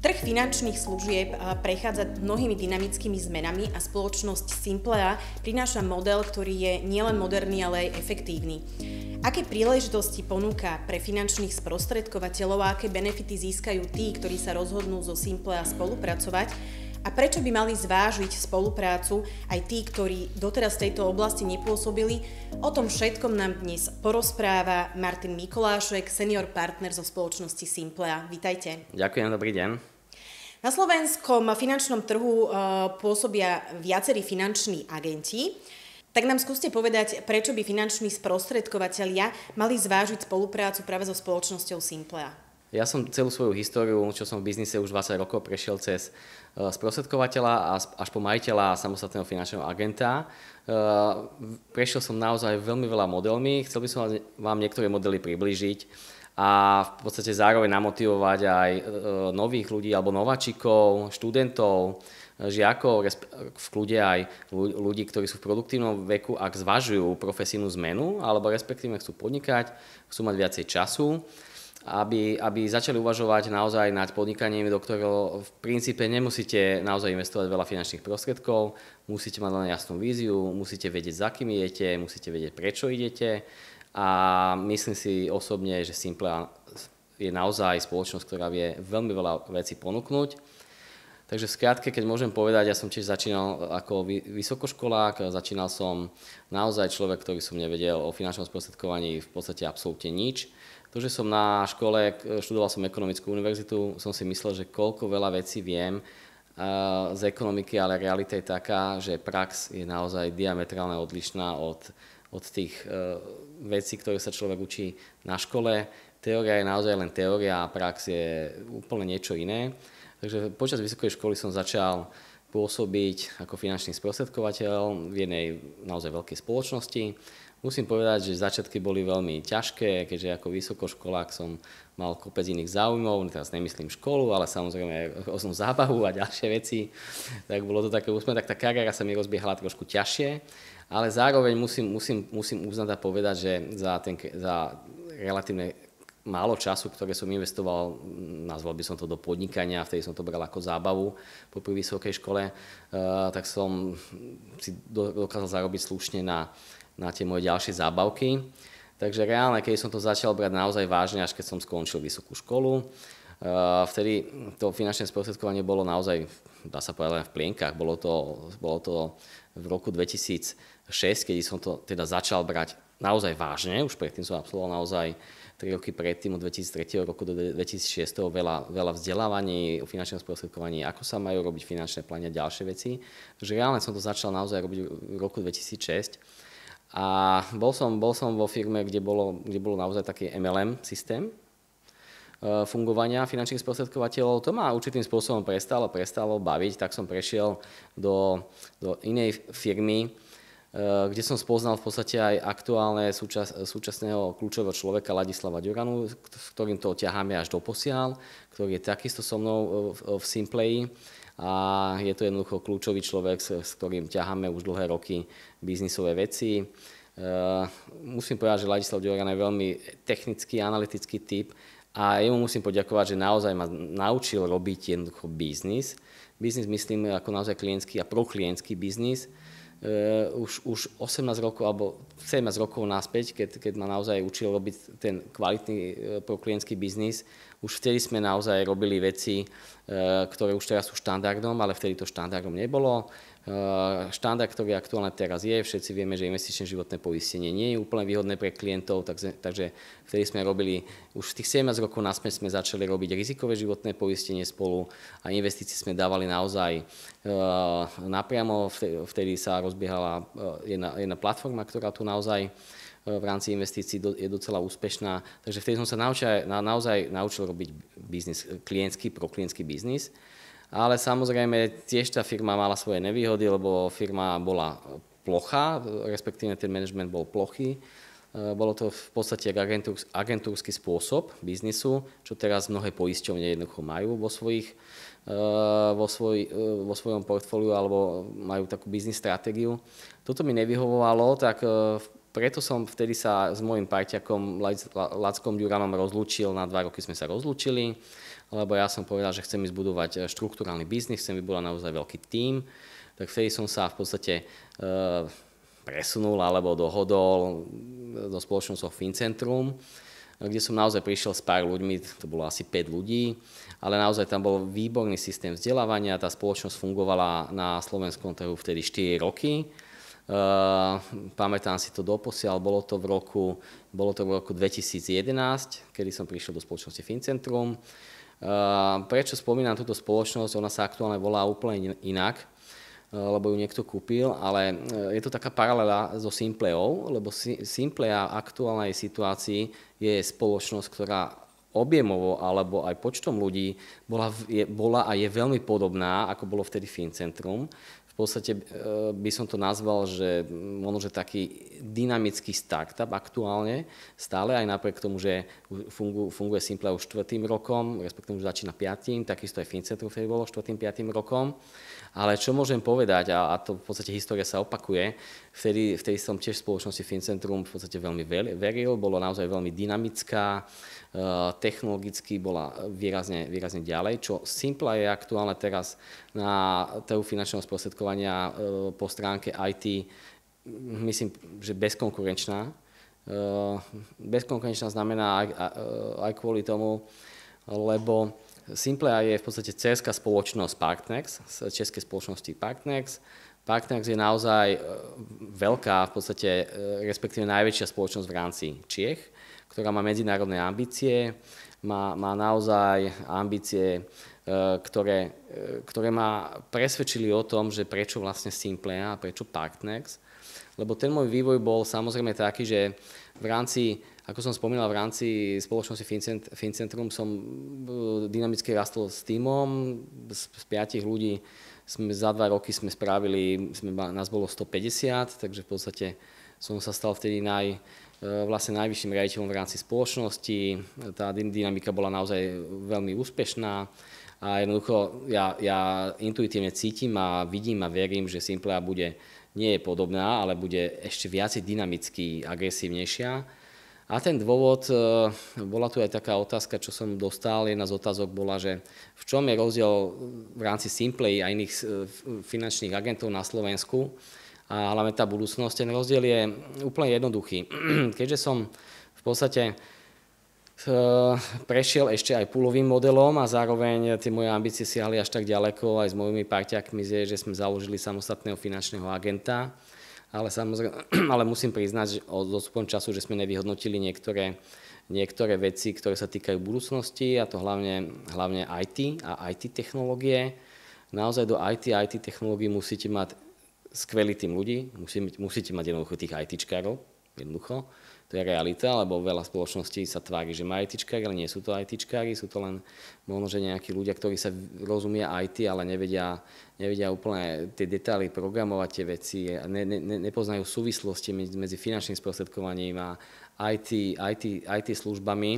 Trh finančných služieb prechádza mnohými dynamickými zmenami a spoločnosť Simplea prináša model, ktorý je nielen moderný, ale aj efektívny. Aké príležitosti ponúka pre finančných sprostredkovateľov a aké benefity získajú tí, ktorí sa rozhodnú so Simplea spolupracovať? A prečo by mali zvážiť spoluprácu aj tí, ktorí doteraz v tejto oblasti nepôsobili? O tom všetkom nám dnes porozpráva Martin Mikolášek, senior partner zo spoločnosti Simplea. Vítajte. Ďakujem, dobrý deň. Na slovenskom finančnom trhu pôsobia viacerí finanční agenti. Tak nám skúste povedať, prečo by finanční sprostredkovatelia mali zvážiť spoluprácu práve so spoločnosťou Simplea. Ja som celú svoju históriu, čo som v biznise už 20 rokov, prešiel cez sprostredkovateľa až po majiteľa samostatného finančného agenta. Prešiel som naozaj veľmi veľa modelmi, chcel by som vám niektoré modely priblížiť a v podstate zároveň namotivovať aj nových ľudí alebo nováčikov, študentov, žiakov, v kľude aj ľudí, ktorí sú v produktívnom veku, ak zvažujú profesijnú zmenu alebo respektíve chcú podnikať, chcú mať viacej času, aby začali uvažovať naozaj nad podnikaním, do ktorého v princípe nemusíte naozaj investovať veľa finančných prostriedkov, musíte mať len jasnú víziu, musíte vedieť, za kým idete, musíte vedieť, prečo idete a myslím si osobne, že Simplea je naozaj spoločnosť, ktorá vie veľmi veľa vecí ponúknuť. Takže v skratke, keď môžem povedať, ja som tiež začínal ako vysokoškolák, začínal som naozaj človek, ktorý som nevedel o finančnom sprostredkovaní v podstate absolútne nič. To, že som na škole, študoval som ekonomickú univerzitu, som si myslel, že koľko veľa vecí viem z ekonomiky, ale realita je taká, že prax je naozaj diametrálne odlišná od tých vecí, ktoré sa človek učí na škole. Teória je naozaj len teória a prax je úplne niečo iné. Takže počas vysokej školy som začal pôsobiť ako finančný sprostredkovateľ v jednej naozaj veľkej spoločnosti. Musím povedať, že začiatky boli veľmi ťažké, keďže ako vysokoškolák som mal kopec iných záujmov, teraz nemyslím školu, ale samozrejme rôznu zábavu a ďalšie veci, tak bolo to také úsmevné, tak tá kariéra sa mi rozbiehala trošku ťažšie, ale zároveň musím uznať a povedať, že za relatívne málo času, ktoré som investoval, nazval by som to do podnikania, vtedy som to bral ako zábavu po vysokej škole, tak som si dokázal zarobiť slušne na tie moje ďalšie zábavky. Takže reálne, keď som to začal brať naozaj vážne, až keď som skončil vysokú školu, vtedy to finančné sprostredkovanie bolo naozaj, dá sa povedať, len v plienkach. Bolo to v roku 2006, keď som to teda začal brať naozaj vážne, už predtým som absolvoval naozaj 3 roky predtým, od 2003 roku do 2006 veľa vzdelávaní o finančnom sprostredkovaní, ako sa majú robiť finančné plány a ďalšie veci. Takže reálne som to začal naozaj robiť v roku 2006. A bol som vo firme, kde bolo naozaj taký MLM systém fungovania finančných sprostredkovateľov. To ma určitým spôsobom prestalo baviť, tak som prešiel do inej firmy, kde som spoznal v podstate aj aktuálne súčasného kľúčového človeka Ladislava Ďuranu, s ktorým to ťaháme až doposiaľ, ktorý je takisto so mnou v Simplei. A je to jednoducho kľúčový človek, s ktorým ťaháme už dlhé roky biznisové veci. Musím povedať, že Ladislav Ďuran je veľmi technický, analytický typ a jemu musím poďakovať, že naozaj ma naučil robiť jednoducho biznis. Biznis myslím ako naozaj klientský a proklientský biznis. Už 18 rokov alebo 17 rokov naspäť, keď ma naozaj učil robiť ten kvalitný proklientský biznis, už vtedy sme naozaj robili veci, ktoré už teraz sú štandardom, ale vtedy to štandardom nebolo. Štandard, ktorý aktuálne teraz je, všetci vieme, že investičné životné poistenie nie je úplne výhodné pre klientov, takže vtedy sme robili, už v tých 17 rokov naspäť sme začali robiť rizikové životné poistenie spolu a investície sme dávali naozaj napriamo, vtedy sa rozbiehala jedna platforma, ktorá tu naozaj v rámci investícií je docela úspešná. Takže vtedy som sa naozaj naučil robiť biznis, proklientský biznis. Ale samozrejme tiež tá firma mala svoje nevýhody, lebo firma bola plochá, respektíve ten manažment bol plochý. Bolo to v podstate agentúrsky spôsob biznisu, čo teraz mnohé poisťovne jednoducho majú vo svojom portfóliu alebo majú takú biznis stratégiu. Toto mi nevyhovovalo, tak preto som vtedy sa s môjim parťakom Lackom Ďuranom rozlúčil, na 2 roky sme sa rozlúčili, lebo ja som povedal, že chcem ísť budovať štruktúrálny biznis, chcem vybudovať naozaj veľký tím, tak vtedy som sa v podstate presunul alebo dohodol do spoločnosti Fincentrum, kde som naozaj prišiel s pár ľuďmi, to bolo asi 5 ľudí, ale naozaj tam bol výborný systém vzdelávania, tá spoločnosť fungovala na slovenskom trhu vtedy 4 roky. Pamätám si to doposiaľ, bolo to v roku 2011, kedy som prišiel do spoločnosti Fincentrum. Prečo spomínam túto spoločnosť? Ona sa aktuálne volá úplne inak, lebo ju niekto kúpil, ale je to taká paralela so Simpleou, lebo Simplea v aktuálnej situácii je spoločnosť, ktorá objemovo alebo aj počtom ľudí bola a je veľmi podobná, ako bolo vtedy Fincentrum. V podstate by som to nazval, že možno, že taký dynamický startup aktuálne, stále aj napriek tomu, že funguje Simplea už 4. rokom, respektíve už začína 5., takisto aj Fincentrum vtedy bolo 4. 5. rokom. Ale čo môžem povedať, a to v podstate história sa opakuje, vtedy som tiež v spoločnosti Fincentrum v podstate veľmi veril, bolo naozaj veľmi dynamická, technologicky bola výrazne ďalej, čo Simplea je aktuálne teraz na trhu finančného sprostredkovania po stránke IT, myslím, že bezkonkurenčná. Bezkonkurenčná znamená aj kvôli tomu, lebo Simplea je v podstate dcérská spoločnosť Partnex, z českej spoločnosti Partnex. Partnex je naozaj veľká, v podstate respektíve najväčšia spoločnosť v rámci Čiech, ktorá má medzinárodné ambície, má naozaj ambície, ktoré ma presvedčili o tom, že prečo vlastne Simplea a prečo Partnex. Lebo ten môj vývoj bol samozrejme taký, že v rámci, ako som spomínal, v rámci spoločnosti Fincentrum som dynamicky rastol s tímom, z 5 ľudí za 2 roky sme spravili, nás bolo 150, takže v podstate som sa stal vtedy vlastne najvyšším riaditeľom v rámci spoločnosti. Tá dynamika bola naozaj veľmi úspešná a jednoducho ja intuitívne cítim a vidím a verím, že Simplea nie je podobná, ale bude ešte viacej dynamicky agresívnejšia. A ten dôvod, bola tu aj taká otázka, čo som dostal, jedna z otázok bola, že v čom je rozdiel v rámci Simplei a iných finančných agentov na Slovensku, a hlavne tá budúcnosť. Ten rozdiel je úplne jednoduchý. Keďže som v podstate prešiel ešte aj poolovým modelom a zároveň tie moje ambície siahli až tak ďaleko aj s mojimi parťákmi, že sme založili samostatného finančného agenta, ale musím priznať, že od odstupom času, že sme nevyhodnotili niektoré veci, ktoré sa týkajú budúcnosti, a to hlavne IT a IT technológie. Naozaj do IT technológií musíte mať skvelý tým ľudí, musíte mať jednoducho tých ITčkárov, jednoducho. To je realita, lebo veľa spoločností sa tvári, že má ITčkári, ale nie sú to ITčkári, sú to len možno, že nejakí ľudia, ktorí sa rozumia IT, ale nevedia úplne tie detaily programovať tie veci, nepoznajú súvislosti medzi finančným sprostredkovaním a IT službami.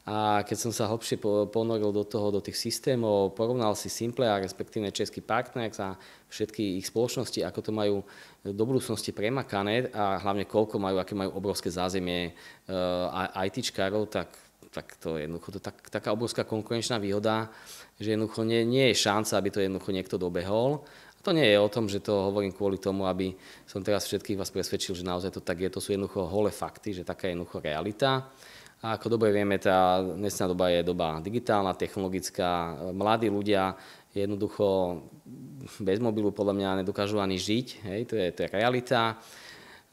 A keď som sa hlbšie ponoril do tých systémov, porovnal si Simplea, respektíve český Partnex a všetky ich spoločnosti, ako to majú do budúcnosti premakané a hlavne aké majú obrovské zázemie ITčkárov, tak to je jednoducho taká obrovská konkurenčná výhoda, že jednoducho nie je šanca, aby to jednoducho niekto dobehol. A to nie je o tom, že to hovorím kvôli tomu, aby som teraz všetkých vás presvedčil, že naozaj to tak je. To sú jednoducho holé fakty, že taká je jednoducho realita. A ako dobre vieme, tá dnešná doba je doba digitálna, technologická. Mladí ľudia jednoducho bez mobilu podľa mňa nedokážu ani žiť. Hej, to je realita.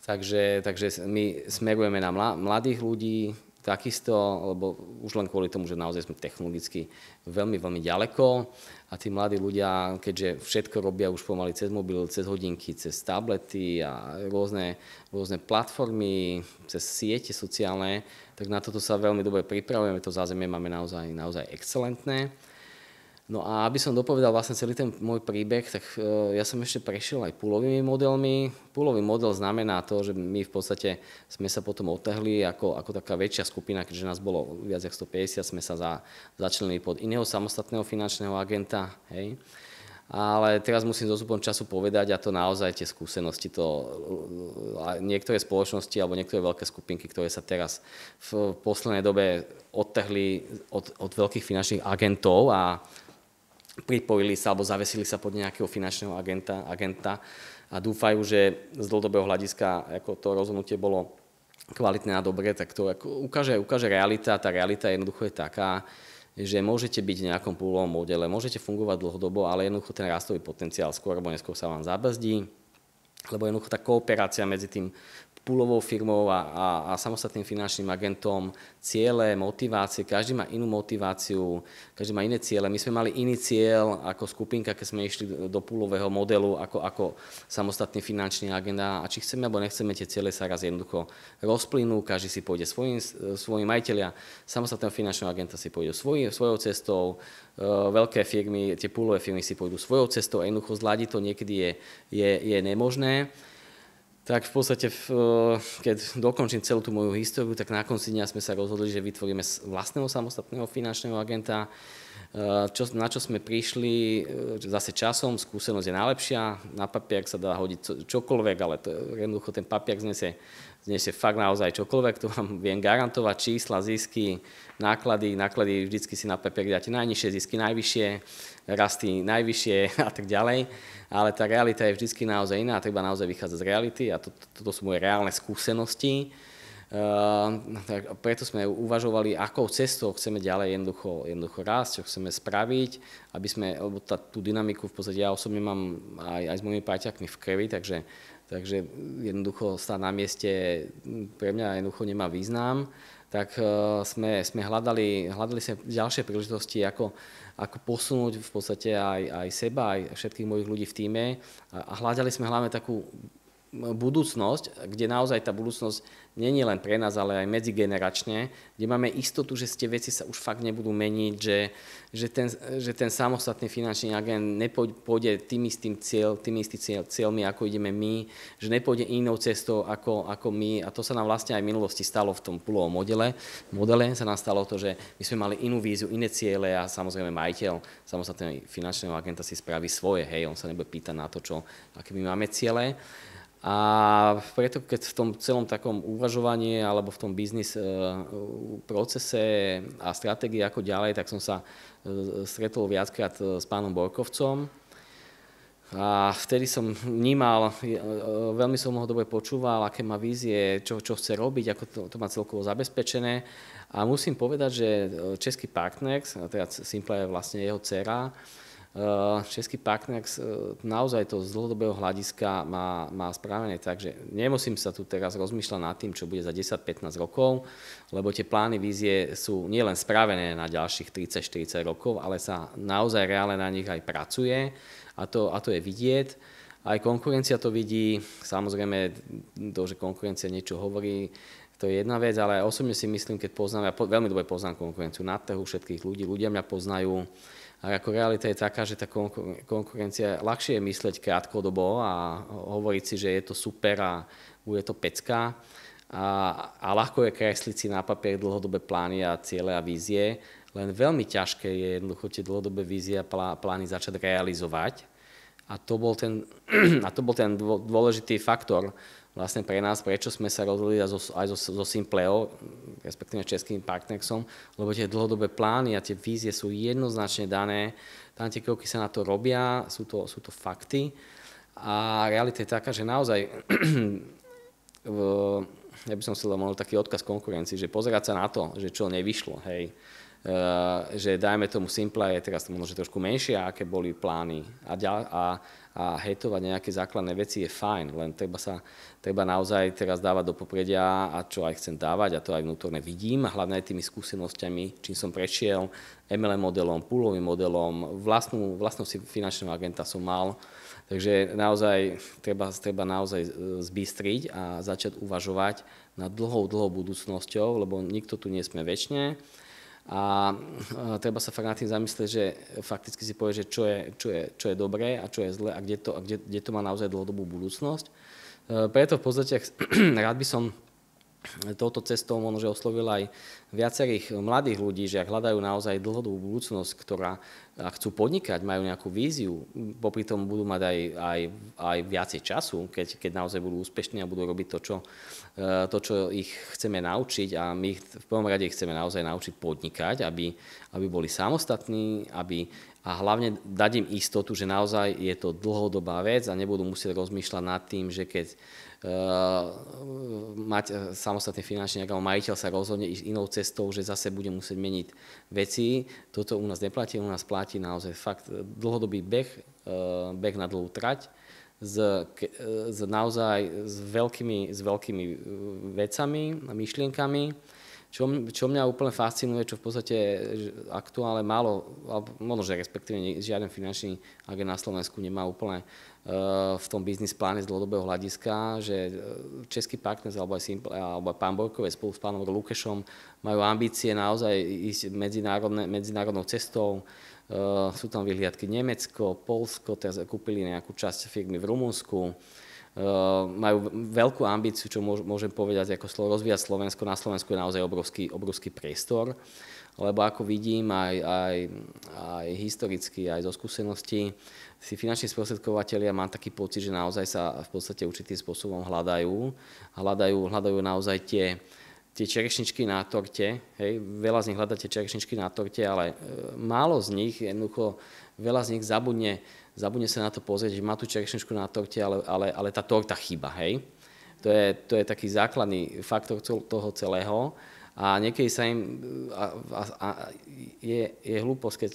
Takže my smerujeme na mladých ľudí takisto, lebo už len kvôli tomu, že naozaj sme technologicky veľmi, veľmi ďaleko. A tí mladí ľudia, keďže všetko robia už pomaly cez mobil, cez hodinky, cez tablety a rôzne platformy, cez siete sociálne, tak na toto sa veľmi dobre pripravujeme, to zázemie máme naozaj excelentné. No a aby som dopovedal vlastne celý ten môj príbeh, tak ja som ešte prešiel aj poolovými modelmi. Poolový model znamená to, že my v podstate sme sa potom odtrhli ako taká väčšia skupina, keďže nás bolo viac ako 150, sme sa začlenili pod iného samostatného finančného agenta. Hej. ale teraz musím s odstupom času povedať, a to naozaj tie skúsenosti, niektoré spoločnosti alebo niektoré veľké skupinky, ktoré sa teraz v poslednej dobe odtrhli od veľkých finančných agentov a pripojili sa alebo zavesili sa pod nejakého finančného agenta a dúfajú, že z dlhodobého hľadiska ako to rozhodnutie bolo kvalitné a dobré, tak to ukáže realita. Tá realita jednoducho je taká, že môžete byť v nejakom púlovom modele, môžete fungovať dlhodobo, ale jednoducho ten rastový potenciál skôr alebo neskôr sa vám zabrzdí, lebo jednoducho tá kooperácia medzi tým púlovou firmou a samostatným finančným agentom, ciele, motivácie, každý má inú motiváciu, každý má iné ciele. My sme mali iný cieľ ako skupinka, keď sme išli do púlového modelu ako samostatný finančný agent a či chceme alebo nechceme, tie ciele sa raz jednoducho rozplynú, každý si pôjde svojim majiteľia, samostatného finančného agenta si pôjdu svojou cestou, veľké firmy, tie púlové firmy si pôjdu svojou cestou a jednoducho zladiť to niekedy je nemožné. Tak v podstate, keď dokončím celú tú moju históriu, tak na konci dňa sme sa rozhodli, že vytvoríme vlastného samostatného finančného agenta, na čo sme prišli zase časom, skúsenosť je najlepšia, na papier sa dá hodiť čokoľvek, ale jednoducho ten papier znesie fakt naozaj čokoľvek, to vám viem garantovať, čísla, zisky, náklady vždycky si na papier dáte najnižšie, zisky najvyššie, rasty najvyššie a tak ďalej, ale tá realita je vždycky naozaj iná a treba naozaj vychádzať z reality a toto sú moje reálne skúsenosti. Tak preto sme uvažovali, akou cestou chceme ďalej jednoducho rásť, čo chceme spraviť, aby sme, lebo tú dynamiku v podstate ja osobne mám aj s mojimi parťákmi v krvi, takže jednoducho stáť na mieste pre mňa jednoducho nemá význam, tak sme hľadali sa ďalšie príležitosti, ako posunúť v podstate aj seba, aj všetkých mojich ľudí v tíme a hľadali sme hlavne takú budúcnosť, kde naozaj tá budúcnosť nie je len pre nás, ale aj medzigeneračne, kde máme istotu, že tie veci sa už fakt nebudú meniť, že ten samostatný finančný agent nepôjde tými istými cieľmi, ako ideme my, že nepôjde inou cestou ako my a to sa nám vlastne aj v minulosti stalo v tom púlovom modele sa nám stalo to, že my sme mali inú víziu, iné ciele a samozrejme majiteľ samostatného finančného agenta si spraví svoje, hej, on sa nebude pýtať na to, aké my máme ciele. A preto, keď v tom celom takom uvažovaní alebo v tom biznis procese a stratégii ako ďalej, tak som sa stretol viackrát s pánom Borkovcom a vtedy som vnímal, veľmi som ho dobre počúval, aké má vízie, čo chce robiť, ako to má celkovo zabezpečené a musím povedať, že český partner, teda Simpla je vlastne jeho dcera, český partner naozaj to z dlhodobého hľadiska má spravené tak, že nemusím sa tu teraz rozmýšľať nad tým, čo bude za 10-15 rokov, lebo tie plány, vízie sú nielen spravené na ďalších 30-40 rokov, ale sa naozaj reálne na nich aj pracuje a to je vidieť. Aj konkurencia to vidí, samozrejme to, že konkurencia niečo hovorí, to je jedna vec, ale osobne si myslím, keď poznám, ja veľmi dobre poznám konkurenciu na trhu všetkých ľudia mňa poznajú, a ako realita je taká, že tá konkurencia ľahšie je mysleť krátkodobo a hovoriť si, že je to super a bude to pecka. A ľahko je kresliť si na papier dlhodobé plány a ciele a vízie, len veľmi ťažké je jednoducho tie dlhodobé vízie a plány začať realizovať. A to bol ten dôležitý faktor vlastne pre nás, prečo sme sa rozhodli aj so Simpleo, respektíve českým partnersom, lebo tie dlhodobé plány a tie vízie sú jednoznačne dané, tam tie kroky sa na to robia, sú to fakty a realita je taká, že naozaj ja by som si mohol taký odkaz konkurencii, že pozerať sa na to, že čo nevyšlo, hej, že dajme tomu Simple je teraz možno trošku menšie, aké boli plány a hejtovať nejaké základné veci je fajn, len treba naozaj teraz dávať do popredia a čo aj chcem dávať a to aj vnútorne vidím a hlavne aj tými skúsenosťami, čím som prešiel, MLM modelom, poolovým modelom, vlastnú finančného agenta som mal, takže naozaj treba naozaj zbystriť a začať uvažovať nad dlhou budúcnosťou, lebo nikto tu nie sme večne. A treba sa fakt nad tým zamyslieť, že fakticky si povie, že čo je dobré a čo je zlé a kde to má naozaj dlhodobú budúcnosť. Preto v podstate rád by som touto cestou možno oslovil aj viacerých mladých ľudí, že ak hľadajú naozaj dlhodobú budúcnosť, ktorá a chcú podnikať, majú nejakú víziu, popri tom budú mať aj viacej času, keď naozaj budú úspešní a budú robiť to, čo ich chceme naučiť, a my ich v prvom rade chceme naozaj naučiť podnikať, aby boli samostatní, a hlavne dať im istotu, že naozaj je to dlhodobá vec a nebudú musieť rozmýšľať nad tým, že keď mať samostatný finančný alebo majiteľ sa rozhodne ísť inou cestou, že zase bude musieť meniť veci. Toto u nás neplatí, u nás platí naozaj fakt dlhodobý beh na dlhú trať naozaj s veľkými vecami a myšlienkami. Čo mňa úplne fascinuje, čo v podstate aktuálne možno, že respektíve žiaden finančný agent na Slovensku nemá úplne v tom biznis pláne z dlhodobého hľadiska, že český partner alebo aj Simple, alebo pán Borkové spolu s pánom Lukešom majú ambície naozaj ísť medzinárodnou cestou. Sú tam vyhliadky Nemecko, Poľsko, teraz kúpili nejakú časť firmy v Rumunsku. Majú veľkú ambíciu, čo môžem povedať, ako rozvíjať Slovensko. Na Slovensku je naozaj obrovský priestor, lebo ako vidím aj historicky, aj zo skúseností, si finanční sprostredkovatelia, mám taký pocit, že naozaj sa v podstate určitým spôsobom hľadajú naozaj tie čerešničky na torte. Hej. Veľa z nich hľadá tie čerešničky na torte, ale málo z nich, jednoducho veľa z nich zabudne sa na to pozrieť, že má tú čerešničku na torte, ale tá torta chýba. Hej. To je taký základný faktor toho celého. A niekedy sa im je hlúposť, keď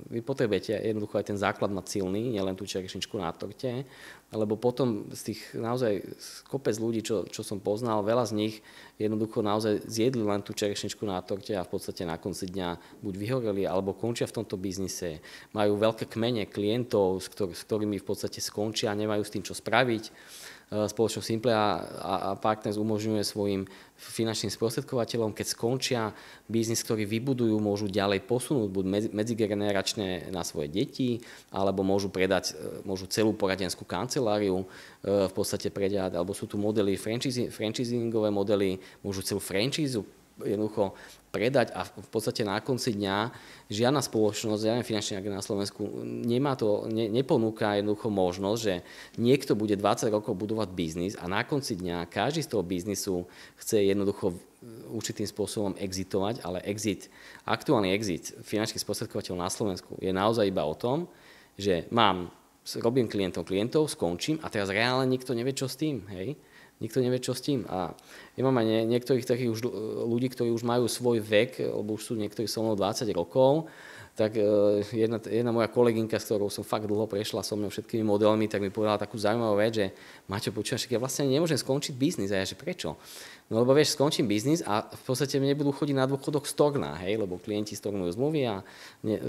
vy potrebujete jednoducho aj ten základ mať silný, nielen tú čerešničku na torte, lebo potom z tých naozaj kopec ľudí, čo som poznal, veľa z nich jednoducho naozaj zjedli len tú čerešničku na torte a v podstate na konci dňa buď vyhoreli, alebo končia v tomto biznise. Majú veľké kmene klientov, s ktorými v podstate skončia a nemajú s tým čo spraviť. Spoločnosť Simple a Partners umožňuje svojim finančným sprostredkovateľom, keď skončia biznis, ktorý vybudujú, môžu ďalej posunúť, buď medzigeneračne na svoje deti, alebo môžu celú poradenskú kanceláriu v podstate predať, alebo sú tu modely, franchisingové modely, môžu celú franchízu jednoducho predať a v podstate na konci dňa žiadna spoločnosť, žiaden finančný agent na Slovensku neponúka jednoducho možnosť, že niekto bude 20 rokov budovať biznis a na konci dňa každý z toho biznisu chce jednoducho určitým spôsobom exitovať, ale aktuálny exit finančných sprostredkovateľov na Slovensku je naozaj iba o tom, že robím klientov, skončím a teraz reálne nikto nevie, čo s tým, hej? Nikto nevie, čo s tým. A ja mám aj niektorých takých už ľudí, ktorí už majú svoj vek, lebo už sú niektorí so mnou 20 rokov, tak jedna moja kolegynka, s ktorou som fakt dlho prešla so mnou všetkými modelmi, tak mi povedala takú zaujímavú vec, že Maťo, počúvaš, ja vlastne nemôžem skončiť biznis. A ja, že prečo? No lebo vieš, skončím biznis a v podstate nebudú chodiť na dôchodok storna, hej, lebo klienti stornujú zmluvy a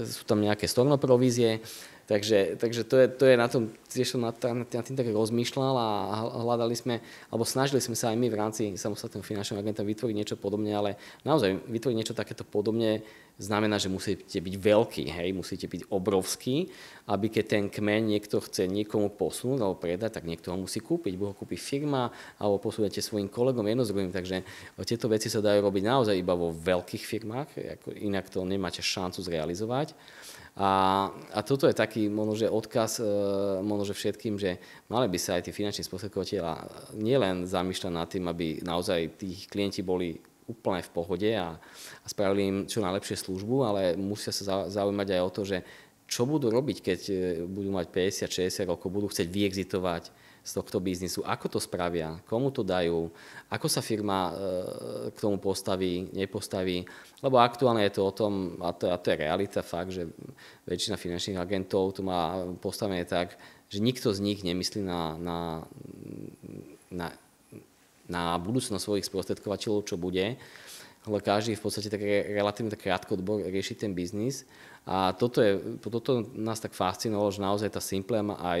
sú tam nejaké stornoprovízie. Takže to je na tom, tiež som nad tým tak rozmýšľal a hľadali sme, alebo snažili sme sa aj my v rámci samostatného finančného agenta vytvoriť niečo podobné, ale naozaj vytvoriť niečo takéto podobne znamená, že musíte byť veľký, hej, musíte byť obrovský, aby keď ten kmeň niekto chce niekomu posunúť alebo predať, tak niekto ho musí kúpiť, buď ho kúpi firma, alebo posúdete svojim kolegom jedno s druhým, takže tieto veci sa dajú robiť naozaj iba vo veľkých firmách, inak to nemáte šancu zrealizovať. A toto je taký možno, že odkaz možno, že všetkým, že mali by sa aj tí finanční sprostredkovatelia nielen zamýšľať nad tým, aby naozaj tí klienti boli úplne v pohode a spravili im čo najlepšie službu, ale musia sa zaujímať aj o to, že čo budú robiť, keď budú mať 50-60 rokov, budú chcieť vyexitovať z tohto biznisu, ako to spravia, komu to dajú, ako sa firma k tomu postaví, nepostaví, lebo aktuálne je to o tom, a to je realita fakt, že väčšina finančných agentov to má postavené tak, že nikto z nich nemyslí na budúcnosť svojich sprostredkovateľov, čo bude, ale každý v podstate tak relatívne krátkodobo rieši ten biznis. A toto nás tak fascinovalo, že naozaj tá Simple a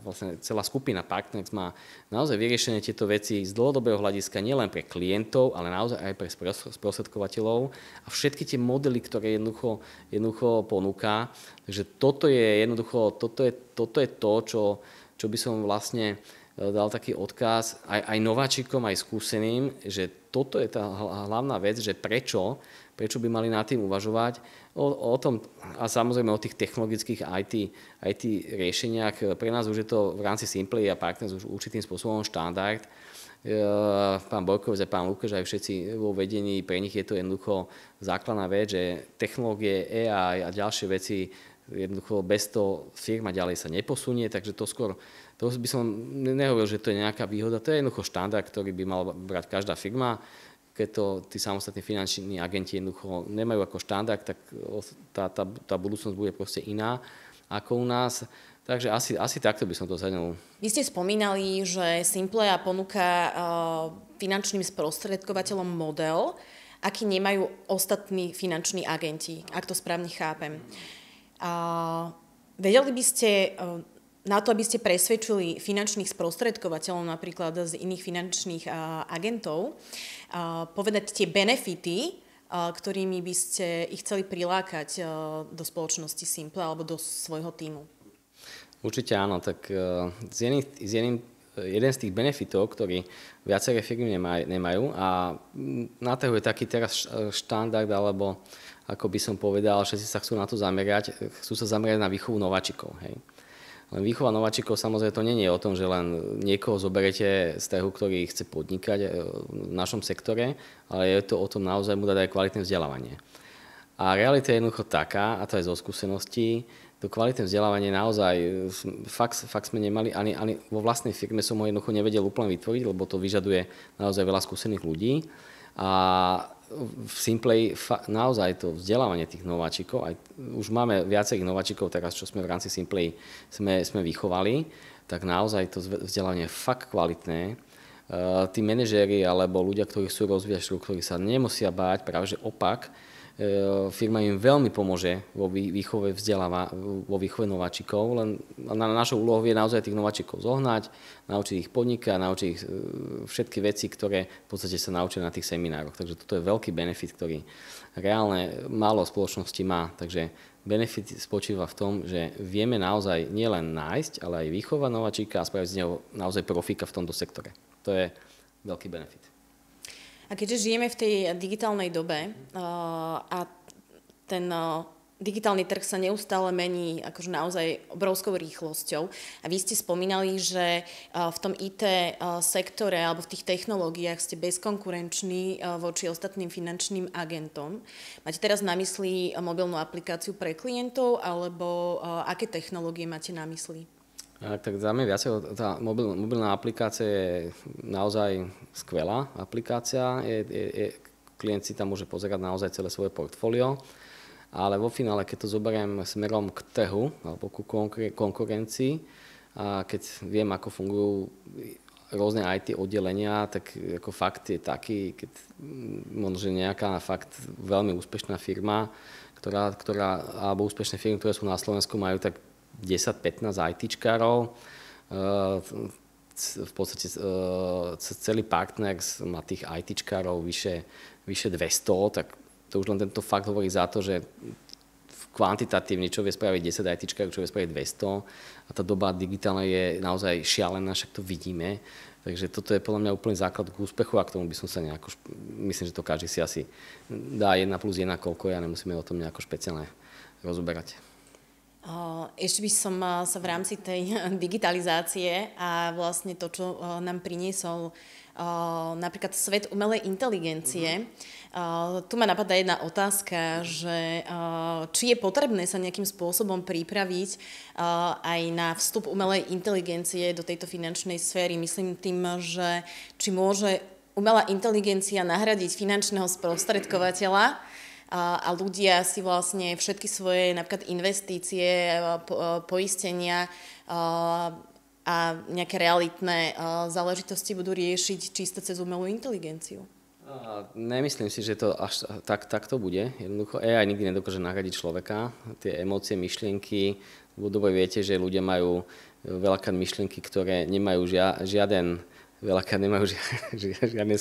vlastne celá skupina Partners má naozaj vyriešené tieto veci z dlhodobého hľadiska nielen pre klientov, ale naozaj aj pre sprostredkovateľov a všetky tie modely, ktoré jednoducho ponúka. Takže toto je to, čo by som vlastne dal taký odkaz aj nováčikom, aj skúseným, že toto je tá hlavná vec, že prečo by mali nad tým uvažovať. O tom, a samozrejme o tých technologických IT riešeniach. Pre nás už je to v rámci Simply a Partners už určitým spôsobom štandard. Pán Borkovec a pán Lukáš aj všetci vo vedení, pre nich je to jednoducho základná vec, že technológie, AI a ďalšie veci jednoducho bez toho firma ďalej sa neposunie, takže to by som nehovoril, že to je nejaká výhoda, to je jednoducho štandard, ktorý by mal brať každá firma. Keď to tí samostatní finanční agenti jednoducho nemajú ako štandard, tak tá budúcnosť bude proste iná ako u nás. Takže asi takto by som to zhrnul. Vy ste spomínali, že Simplea ponúka finančným sprostredkovateľom model, aký nemajú ostatní finanční agenti, ak to správne chápem. Vedeli by ste na to, aby ste presvedčili finančných sprostredkovateľov, napríklad z iných finančných agentov, povedať tie benefity, ktorými by ste ich chceli prilákať do spoločnosti Simple alebo do svojho tímu? Určite áno, tak jeden z tých benefitov, ktorý viaceré firmy nemajú a na trhu je taký teraz štandard, alebo ako by som povedal, všetci sa chcú na to zamerať, chcú sa zamerať na výchovu nováčikov. Hej. Len výchova nováčikov samozrejme to nie je o tom, že len niekoho zoberete z trhu, ktorý chce podnikať v našom sektore, ale je to o tom naozaj mu dať aj kvalitné vzdelávanie. A realita je jednoducho taká, a to je zo skúseností, to kvalitné vzdelávanie naozaj, fakt sme nemali, ani vo vlastnej firme som ho jednoducho nevedel úplne vytvoriť, lebo to vyžaduje naozaj veľa skúsených ľudí. A v Simpley naozaj to vzdelávanie tých nováčikov, aj už máme viacerých nováčikov teraz, čo sme v rámci Simpley sme vychovali, tak naozaj to vzdelávanie je fakt kvalitné. Tí manažéri alebo ľudia, ktorí chcú rozvíjať štruktúry, sa nemusia báť, práve že opak. Firma im veľmi pomôže vo výchove nováčikov, len našou úlohou je naozaj tých nováčikov zohnať, naučiť ich podnikať, naučiť ich všetky veci, ktoré v podstate sa naučia na tých seminároch. Takže toto je veľký benefit, ktorý reálne málo spoločnosti má. Takže benefit spočíva v tom, že vieme naozaj nielen nájsť, ale aj vychovať nováčika a spraviť z neho naozaj profíka v tomto sektore. To je veľký benefit. A keďže žijeme v tej digitálnej dobe a ten digitálny trh sa neustále mení akože naozaj obrovskou rýchlosťou a vy ste spomínali, že v tom IT sektore alebo v tých technológiách ste bezkonkurenční voči ostatným finančným agentom. Máte teraz na mysli mobilnú aplikáciu pre klientov alebo aké technológie máte na mysli? Tak za mňa viacej tá mobilná aplikácia je naozaj skvelá aplikácia. Klient si tam môže pozerať naozaj celé svoje portfólio, ale vo finále, keď to zoberiem smerom k trhu alebo ku konkurencii, a keď viem, ako fungujú rôzne IT oddelenia, tak ako fakt je taký, keď možno nejaká fakt veľmi úspešná firma, alebo úspešné firmy, ktoré sú na Slovensku, majú tak 10-15 ITčkárov, v podstate celý partner má tých ITčkárov vyše 200, tak to už len tento fakt hovorí za to, že kvantitatívne, čo vie spraviť 10 ITčkárov, čo vie spraviť 200 a tá doba digitálna je naozaj šialená, však to vidíme, takže toto je podľa mňa úplný základ k úspechu a k tomu by som sa nejako, myslím, že to každý si asi dá 1 + 1 koľko je a nemusíme o tom nejako špeciálne rozoberať. Ešte by som sa v rámci tej digitalizácie a vlastne to, čo nám priniesol napríklad svet umelej inteligencie. Tu ma napadá jedna otázka, že či je potrebné sa nejakým spôsobom pripraviť aj na vstup umelej inteligencie do tejto finančnej sféry. Myslím tým, že či môže umelá inteligencia nahradiť finančného sprostredkovateľa, a ľudia si vlastne všetky svoje napríklad investície, poistenia a nejaké realitné záležitosti budú riešiť čisto cez umelú inteligenciu. Nemyslím si, že to až tak to bude. Jednoducho AI nikdy nedokáže nahradiť človeka. Tie emócie, myšlienky, dobre viete, že ľudia majú veľakrát myšlienky, ktoré nemajú žiaden veľakrát nemajú žiadne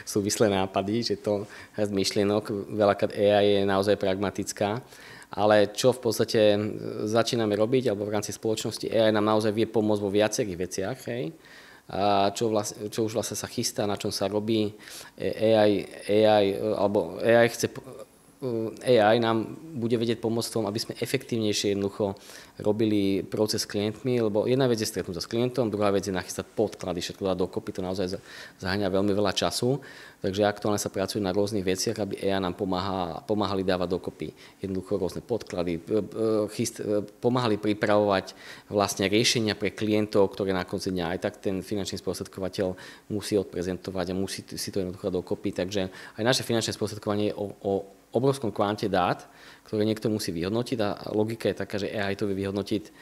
súvislé nápady, že to myšlienok, veľakrát AI je naozaj pragmatická ale čo v podstate začíname robiť, alebo v rámci spoločnosti AI nám naozaj vie pomôcť vo viacerých veciach, hej. A čo už vlastne sa chystá, na čom sa robí. AI nám bude vedieť pomôcť v tom, aby sme efektívnejšie jednoducho robili proces s klientmi, lebo jedna vec je stretnúť sa s klientom, druhá vec je nachystať podklady, všetko dať dokopy, to naozaj zaháňa veľmi veľa času, takže aktuálne sa pracuje na rôznych veciach, aby AI nám pomáhali dávať dokopy jednoducho rôzne podklady, pomáhali pripravovať vlastne riešenia pre klientov, ktoré na konci dňa aj tak ten finančný sprostredkovateľ musí odprezentovať a musí si to jednoducho dokopy, takže aj naše finančné sprostredkovanie je o obrovskom kvante dát, ktoré niekto musí vyhodnotiť a logika je taká, že AI to vie vyhodnotiť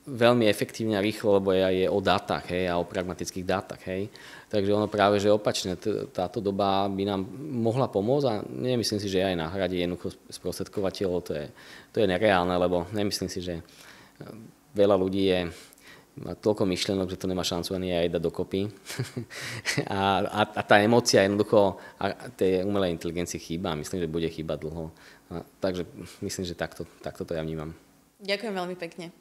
veľmi efektívne a rýchlo, lebo AI je o dátach, hej, a o pragmatických dátach, hej. Takže ono práve, že opačne, táto doba by nám mohla pomôcť a nemyslím si, že AI nahradí jednoducho sprostredkovateľov, to je nereálne, lebo nemyslím si, že veľa ľudí má toľko myšlienok, že to nemá šancu ani aj dať dokopy. a tá emócia jednoducho tej umelej inteligencii chýba. Myslím, že bude chýbať dlho. Takže myslím, že takto to ja vnímam. Ďakujem veľmi pekne.